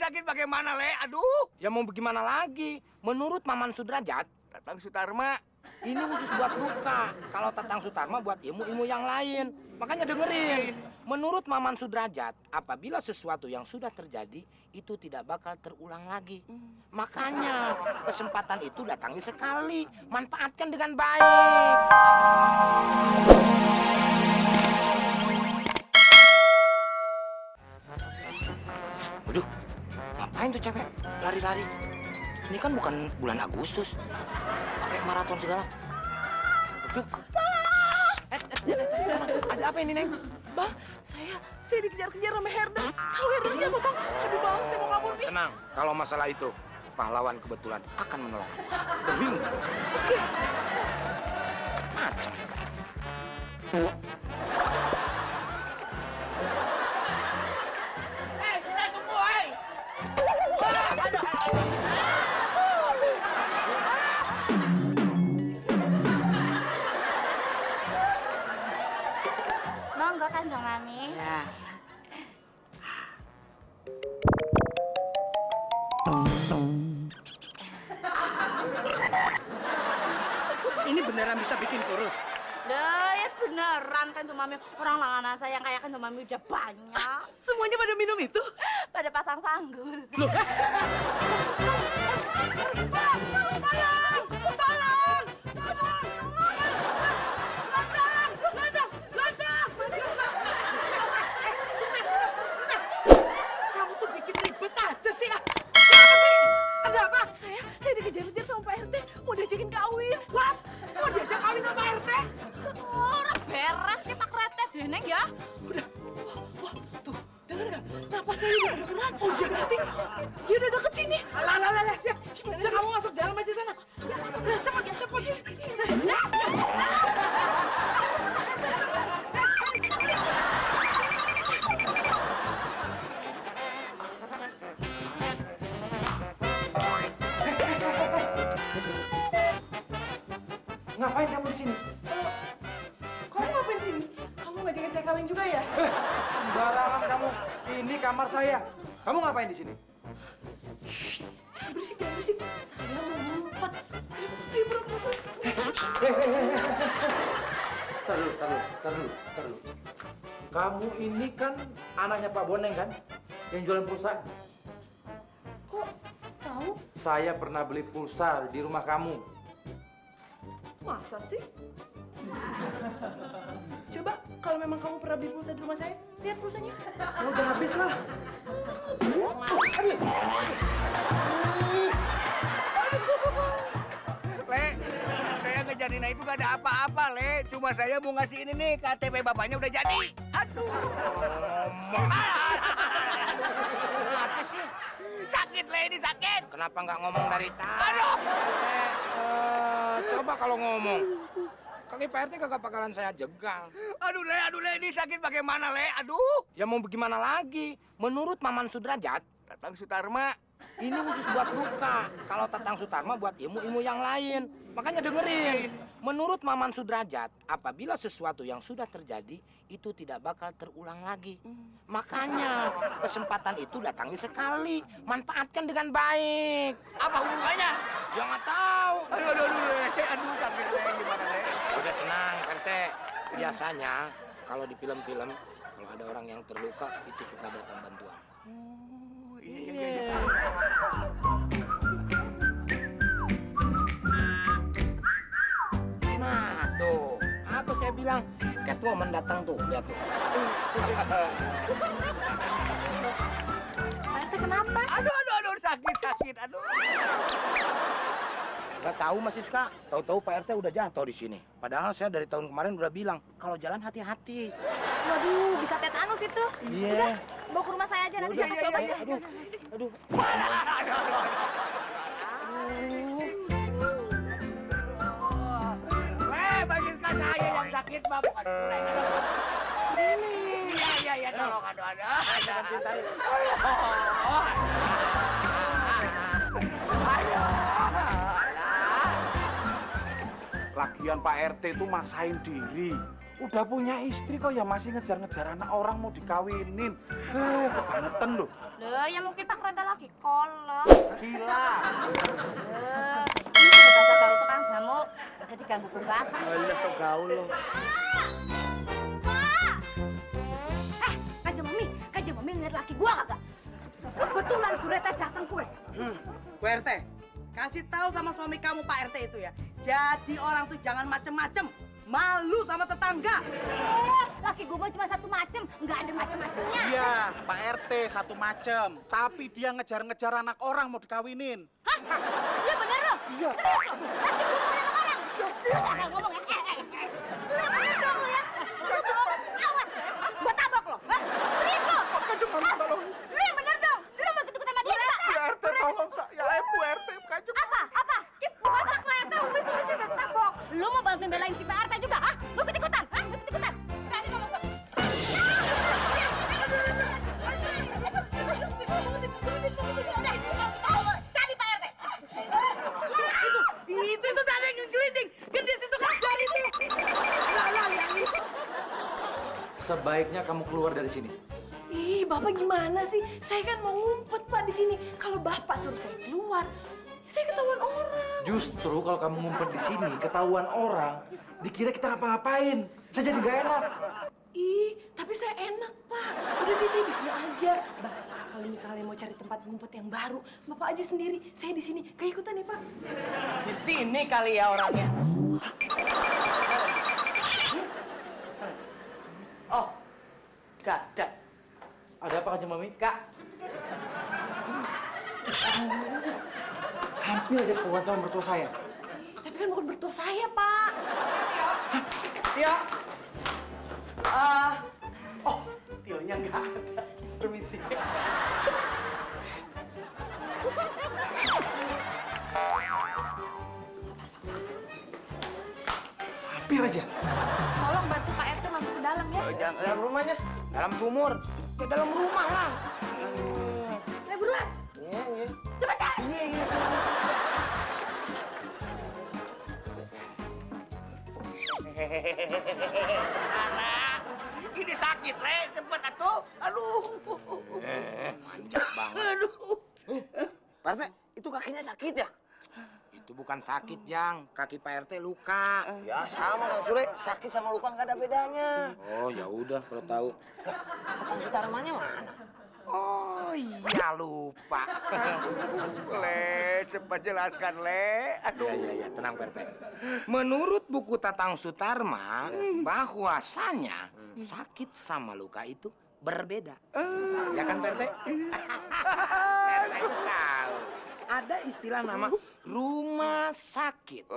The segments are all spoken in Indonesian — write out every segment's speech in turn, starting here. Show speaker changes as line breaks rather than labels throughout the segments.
sakit bagaimana, Le? Aduh.
Ya mau bagaimana lagi? Menurut Maman Sudrajat,
Tatang Sutarma.
ini khusus buat luka. Kalau Tatang Sutarma buat ilmu-ilmu yang lain. Makanya dengerin. Menurut Maman Sudrajat, apabila sesuatu yang sudah terjadi, itu tidak bakal terulang lagi. Makanya, kesempatan itu datangi sekali. Manfaatkan dengan baik. Waduh, ngapain tuh cewek? Lari-lari. Ini kan bukan bulan Agustus. Pakai maraton segala. Waduh. Ada apa ini, Neng?
Bang, saya dikejar-kejar sama Herda. Tahu Herda siapa, Bang? Aduh, Bang, saya mau kabur nih.
Tenang, kalau masalah itu, pahlawan kebetulan akan menolong. Berbingung. Macam.
Saya tunggu, hei.
Monggo kan Jong Mami.
Ya. Ini beneran bisa bikin kurus?
Dah ya beneran kan Jong Mami. Orang langganan saya yang kayak kan Jong Mami udah banyak.
Semuanya pada minum itu?
Pada pasang sanggul.
Kamu tuh bikin ribet aja sih. Kenapa sih? Ada apa? Saya dikejar-kejar sama Pak RT. Mau diajakin kawin. What? Mau diajak kawin sama Pak RT?
Orang beres nih Pak Rete Deneng ya.
Udah. Wah, tuh. Dengar nggak? Napas saya udah kedengeran. Oh iya berarti dia udah deket sini. Alah. Udah kamu masuk dalam aja sana. Ya masuk. Udah cepet.
Ngapain kamu di sini?
Kamu ngapain sini? Kamu ngajakin saya kawin juga ya?
Sembarangan kamu. Ini kamar saya. Kamu ngapain di sini?
Jangan berisik. Saya mau ngumpet. Ayo bro.
Taruh. Kamu ini kan anaknya Pak Boneng kan? Yang jualan pulsa.
Kok tahu?
Saya pernah beli pulsa di rumah kamu.
Masa sih? Coba kalau memang kamu pernah beli pulsa di rumah saya, lihat pulsanya.
Udah habis lah.
Le, saya ngejadiin itu gak ada apa-apa, Le. Cuma saya mau ngasih ini nih, KTP bapaknya udah jadi. Aduh. Apa sih? Sakit, Le, ini sakit.
Kenapa nggak ngomong dari tadi?
Aduh.
Coba kalau ngomong. Kaki Pak RT kagak bakalan saya jegal.
Aduh, Le, ini sakit bagaimana, Le? Aduh.
Ya mau bagaimana lagi? Menurut Maman Sudrajat,
Tatang Sutarma.
ini khusus buat luka. Kalau Tatang Sutarma buat ilmu-ilmu yang lain. Makanya dengerin. Menurut Maman Sudrajat, apabila sesuatu yang sudah terjadi, itu tidak bakal terulang lagi. Makanya, kesempatan itu datangi sekali. Manfaatkan dengan baik.
Apa hubungannya?
Ya nggak tahu.
Aduh, Le. Aduh, sakit, Le. Gimana, Le?
Udah tenang, Pak RT. Biasanya, kalau di film-film, kalau ada orang yang terluka, itu suka datang bantuan.
Oh, iya.
Nah, tuh. Apa saya bilang? Catwoman datang tuh, lihat tuh.
Pak RT kenapa?
Aduh, sakit. Aduh.
Gak tahu Mas Siska, tahu-tahu Pak RT udah jatuh di sini. Padahal saya dari tahun kemarin udah bilang, kalau jalan hati-hati.
Waduh, bisa tetanus itu.
Iya.
Udah, bawa ke rumah saya aja nanti saya kasih obat.
Aduh.
Bagian saya yang sakit, Pak. Bukan Le. Iya, tolong.
Lagian Pak RT itu maksain diri. Udah punya istri kok ya masih ngejar-ngejar anak orang mau dikawinin. Kebangetan loh.
Loh, ya mungkin Pak Reda lagi kolot.
Gila.
Ini bahasa gaul tukang jamu, jadi ganggu gugat.
Alah sok gaul lo.
Kanjeng Mami ngeliat laki gua kagak? Kebetulan Bu Reta datang kue.
Bu RT, kasih tahu sama suami kamu Pak RT itu ya. Jadi orang tuh jangan macem-macem. Malu sama tetangga.
Laki gua cuma satu macem, nggak ada macem-macemnya.
Iya, Pak RT satu macem. Tapi dia ngejar-ngejar anak orang mau dikawinin.
Hah? Iya bener loh?
Iya.
Serius loh? Laki gua mau anak orang? Lu asal ngomong ya? Lu bener dong lu ya? Lu bohong? Awas lu ya? Gua tabok lo. Hah? Serius lo?
Kanjeng Mami tolong.
Lu yang bener dong? Lu mau ikut-ikut sama dia nggak?
Bu RT tolong saya, Bu RT Kanjeng.
Apa? Bukan Pak RT, lu tabok. Lu mau bantuin belain si Pak RT juga? Hah? Lu ikut-ikutan? Hah? Ikut-ikutan? Berani ngomong gua? Cari Pak RT.
Itu tadi yang ngelinding. Gendis itu kan jadi itu.
Sebaiknya kamu keluar dari sini.
Ih, Bapak gimana sih? Saya kan mau ngumpet, Pak, di sini. Kalau Bapak suruh saya keluar, saya ketahuan orang.
Justru kalau kamu ngumpet di sini ketahuan orang, dikira kita ngapa-ngapain. Saya jadi gak enak.
Ih, tapi saya enak, Pak. Udah deh, saya di sini aja. Bapak, kalau misalnya mau cari tempat ngumpet yang baru, Bapak aja sendiri. Saya di sini. Keikutan ya, Pak?
Di sini kali ya orangnya. Oh, gak ada.
Ada apa Kanjeng Mami?
Kak,
Hampir aja ketahuan sama mertua saya.
Tapi kan bukan mertua saya, Pak.
Tio. Oh, Tionya nggak ada. Permisi.
Hampir aja.
Tolong bantu Pak RT masuk ke dalam ya.
Jangan dalam rumahnya, dalam sumur. Ke dalam rumah lah.
Ayo buruan.
Iya.
Cepat cari.
Iya.
Anak, ini sakit, Le. Cepet atuh. Aduh.
Manjat banget.
Aduh.
Pak RT, itu kakinya sakit ya? Itu bukan sakit, Jang. Kaki Pak RT luka.
Ya sama Kang Sule, sakit sama luka nggak ada bedanya.
Oh, ya udah kalau tahu.
Kang Sutarmanya mana?
Oh, iya lupa.
Le, cepat jelaskan, Le. Aduh.
Ya, tenang Pak RT. Menurut buku Tatang Sutarma, bahwasanya sakit sama luka itu berbeda. Ya kan Pak RT? Pak RT itu tahu. Ada istilah nama rumah sakit.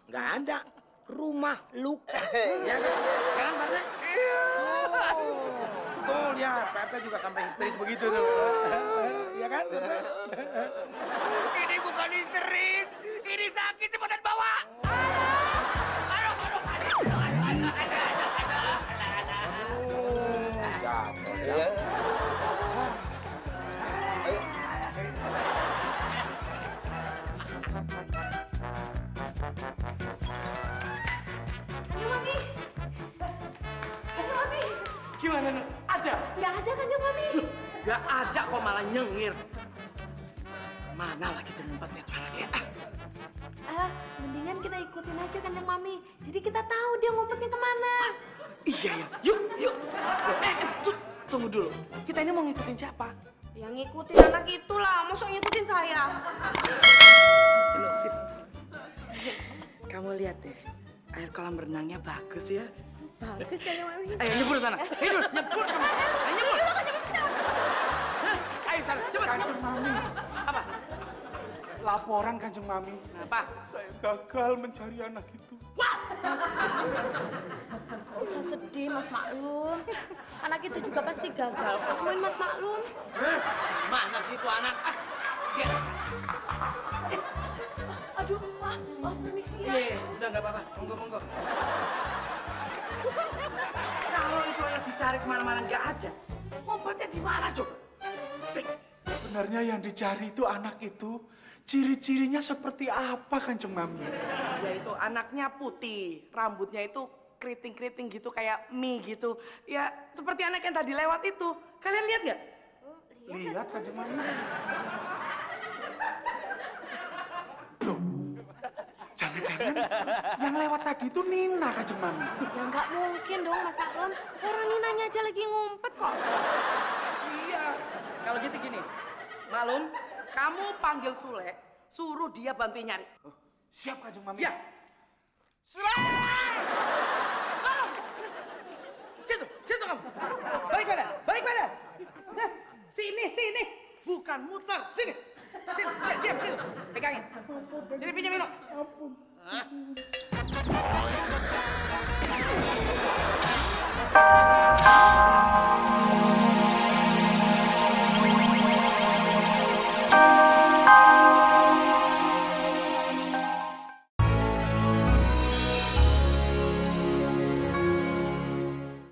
Nggak ada rumah luka. Ya kan? Ya kan Pak RT? Oh, betul ya. Pak RT juga sampai histeris begitu tuh. Ya kan?
Ini bukan histeris. Ini sakit, cepetan bawa.
Iya. Ayo.
Kanjeng Mami. Kanjeng Mami.
Gimana, Nuk? Ada?
Nggak ada, Kanjeng Mami.
Gak ada kok malah nyengir. Mana lagi tuh ngumpetnya tuh anaknya?
Mendingan kita ikutin aja Kanjeng Mami. Jadi kita tahu dia ngumpetnya kemana.
Iya ya. Yuk. Tunggu dulu. Kita ini mau ngikutin siapa?
Yang ngikutin anak itu lah, masa ngikutin saya?
Dulu, sini. Kamu lihat deh, air kolam renangnya bagus ya.
Bagus Kanjeng Mami.
Ayo nyebur sana. Ayo nyebur kamu. Ayo nyebur. Ayo sana, cepat.
Kanjeng Mami,
Apa?
laporan Kanjeng Mami.
Apa?
Saya gagal mencari anak itu.
Gak usah sedih, Mas Maklum. Anak itu juga pasti gagal. Temuin Mas Maklum.
Mana sih itu anak? Yes.
Aduh, maaf, permisi ya.
Iya, udah nggak apa-apa. Monggo. Kalau itu anak dicari kemana-mana nggak ada, ngumpetnya di mana coba?
Sebenarnya yang dicari itu anak itu. Ciri-cirinya seperti apa Kanjeng Mami?
Yaitu anaknya putih, rambutnya itu
keriting-keriting gitu kayak mie gitu. Ya seperti anak yang tadi lewat itu. Kalian lihat nggak?
Lihat Kanjeng Mami. Loh, jangan-jangan yang lewat tadi itu Nina Kanjeng Mami.
Ya nggak mungkin dong Mas Maklum. Orang Ninanya aja lagi ngumpet kok.
Iya. Kalau gitu gini, Malum, kamu panggil Sule, suruh dia bantuin nyari.
Siap Kanjeng Mami.
Ya. Sule! Malum! Situ kamu. Balik badan. Nah, sini. Bukan muter, sini. Diam, sini. Pegangin. Sini pinjam minum. Ampun.